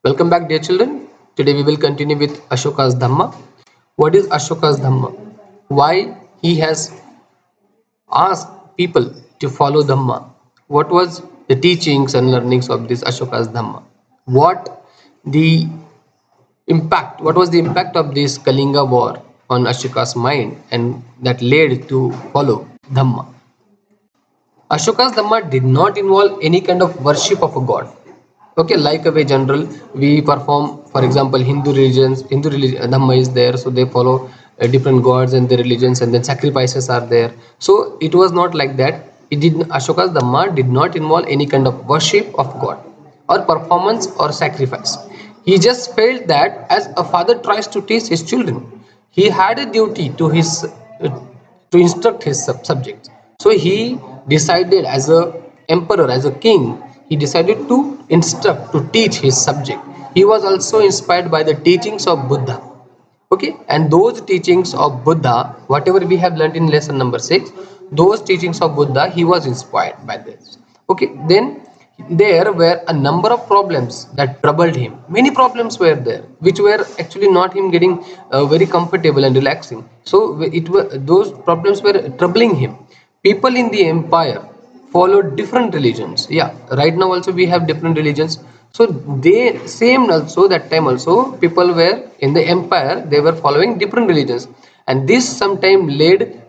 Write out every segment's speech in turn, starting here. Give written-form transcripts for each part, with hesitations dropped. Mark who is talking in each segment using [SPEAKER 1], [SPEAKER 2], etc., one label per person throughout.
[SPEAKER 1] Welcome back, dear children. Today we will continue with Ashoka's Dhamma. What is Ashoka's Dhamma? Why he has asked people to follow Dhamma? What was the teachings and learnings of this Ashoka's Dhamma? What the what was the impact of this Kalinga War on Ashoka's mind and that led to follow Dhamma? Ashoka's Dhamma did not involve any kind of worship of a god. Okay, like a way general, we perform, for example, Hindu religion, Dhamma is there, so they follow different gods and their religions, and then sacrifices are there. So it was not like that. Ashoka's Dhamma did not involve any kind of worship of God or performance or sacrifice. He just felt that as a father tries to teach his children, he had a duty to instruct his subjects. So he decided, as a emperor, as a king, he decided to instruct, to teach his subject. He was also inspired by the teachings of Buddha. Okay, and those teachings of Buddha, whatever we have learned in lesson number 6, those teachings of Buddha, he was inspired by this. Okay, then there were a number of problems that troubled him. Many problems were there which were actually not him getting very comfortable and relaxing. So those problems were troubling him. People in the empire followed different religions. Yeah, right now also we have different religions. So they same also, that time also people were in the empire, they were following different religions, and this sometimes led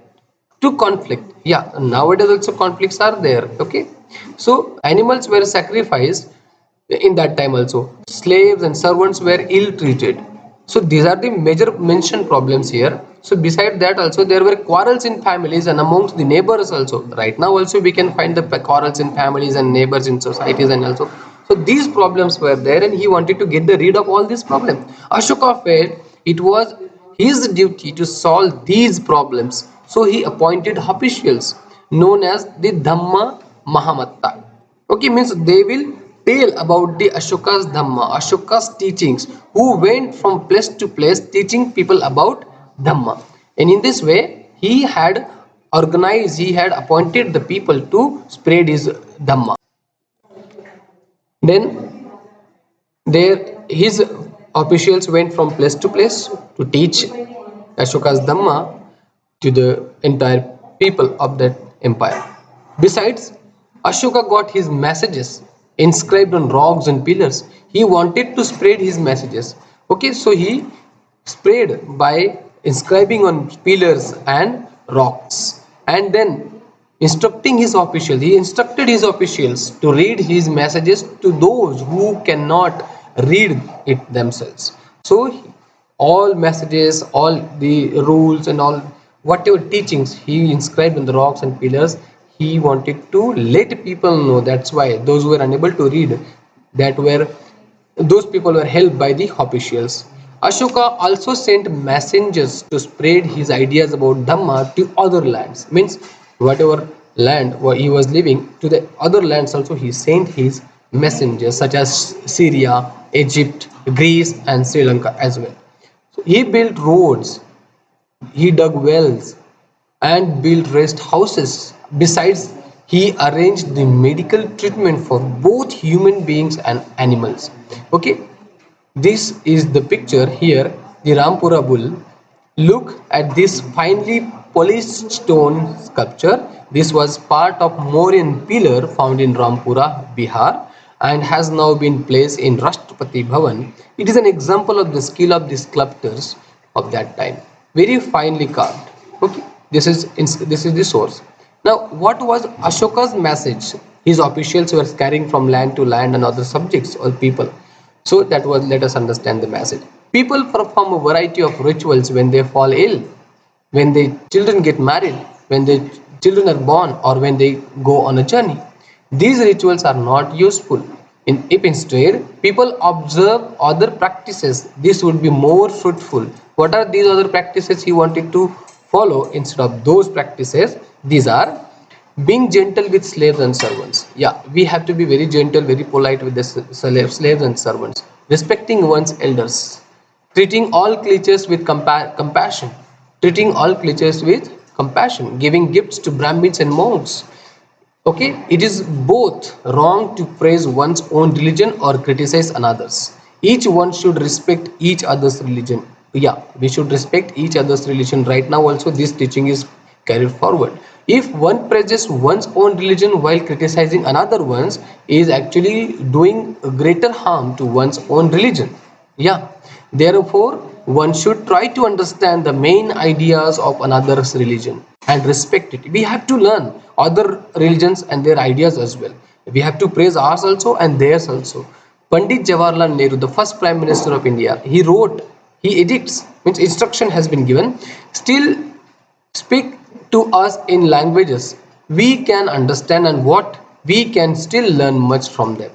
[SPEAKER 1] to conflict. Yeah, nowadays also conflicts are there. Okay, so animals were sacrificed in that time also. Slaves and servants were ill treated. So these are the major mentioned problems here. So beside that also there were quarrels in families and amongst the neighbors also. Right now also we can find the quarrels in families and neighbors in societies, and also so these problems were there, and he wanted to get the rid of all these problems. Ashoka felt it was his duty to solve these problems, so he appointed officials known as the Dhamma Mahamatta. Okay, means they will tell about the Ashoka's Dhamma, Ashoka's teachings, who went from place to place teaching people about Dhamma. And in this way he had organized, he had appointed the people to spread his Dhamma. Then there his officials went from place to place to teach Ashoka's Dhamma to the entire people of that empire. Besides, Ashoka got his messages inscribed on rocks and pillars. He wanted to spread his messages. Okay, so he spread by inscribing on pillars and rocks, and then instructing his officials. He instructed his officials to read his messages to those who cannot read it themselves. So all messages, all the rules and all whatever teachings he inscribed on the rocks and pillars, he wanted to let people know. That's why those who were unable to read, that were those people were helped by the officials. Ashoka also sent messengers to spread his ideas about Dhamma to other lands. Means whatever land where he was living, to the other lands also he sent his messengers, such as Syria, Egypt, Greece, and Sri Lanka as well. So he built roads, he dug wells, and built rest houses. Besides, he arranged the medical treatment for both human beings and animals. Okay, this is the picture here, the Rampura bull. Look at this finely polished stone sculpture. This was part of Mauryan pillar found in Rampura, Bihar, and has now been placed in Rashtrapati Bhavan. It is an example of the skill of the sculptors of that time. Very finely carved. Okay, this is the source. Now, what was Ashoka's message? His officials were carrying from land to land and other subjects or people. So that was, let us understand the message. People perform a variety of rituals when they fall ill, when their children get married, when their children are born, or when they go on a journey. These rituals are not useful. If instead people observe other practices, this would be more fruitful. What are these other practices he wanted to follow instead of those practices? These are being gentle with slaves and servants. Yeah, we have to be very gentle, very polite with the slaves and servants. Respecting one's elders. Treating all creatures with compassion. Treating all creatures with compassion. Giving gifts to Brahmins and monks. Okay, it is both wrong to praise one's own religion or criticize another's. Each one should respect each other's religion. Yeah, we should respect each other's religion. Right now also this teaching is carried forward. If one praises one's own religion while criticizing another one's, is actually doing greater harm to one's own religion. Yeah, therefore one should try to understand the main ideas of another's religion and respect it. We have to learn other religions and their ideas as well. We have to praise ours also and theirs also. Pandit Jawaharlal Nehru, the first Prime Minister of India, he wrote, he edicts, means instruction has been given, still speak to us in languages we can understand and what we can still learn much from them.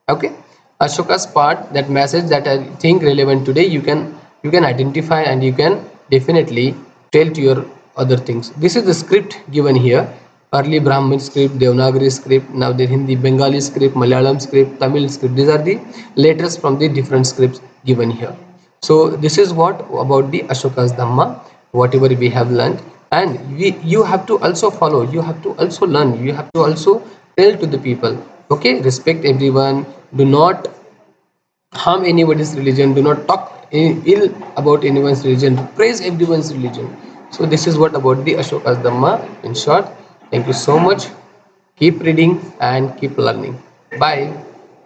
[SPEAKER 1] Okay, Ashoka's part, that message that I think relevant today, you can identify and you can definitely tell to your other things. This is the script given here: early Brahmin script, Devanagari script, now the Hindi, Bengali script, Malayalam script, Tamil script. These are the letters from the different scripts given here. So this is what about the Ashoka's Dhamma, whatever we have learned. And you have to also follow, you have to also learn, you have to also tell to the people. Okay, respect everyone, do not harm anybody's religion, do not talk ill about anyone's religion, praise everyone's religion. So this is what about the Ashoka's Dhamma in short. Thank you so much. Keep reading and keep learning. Bye.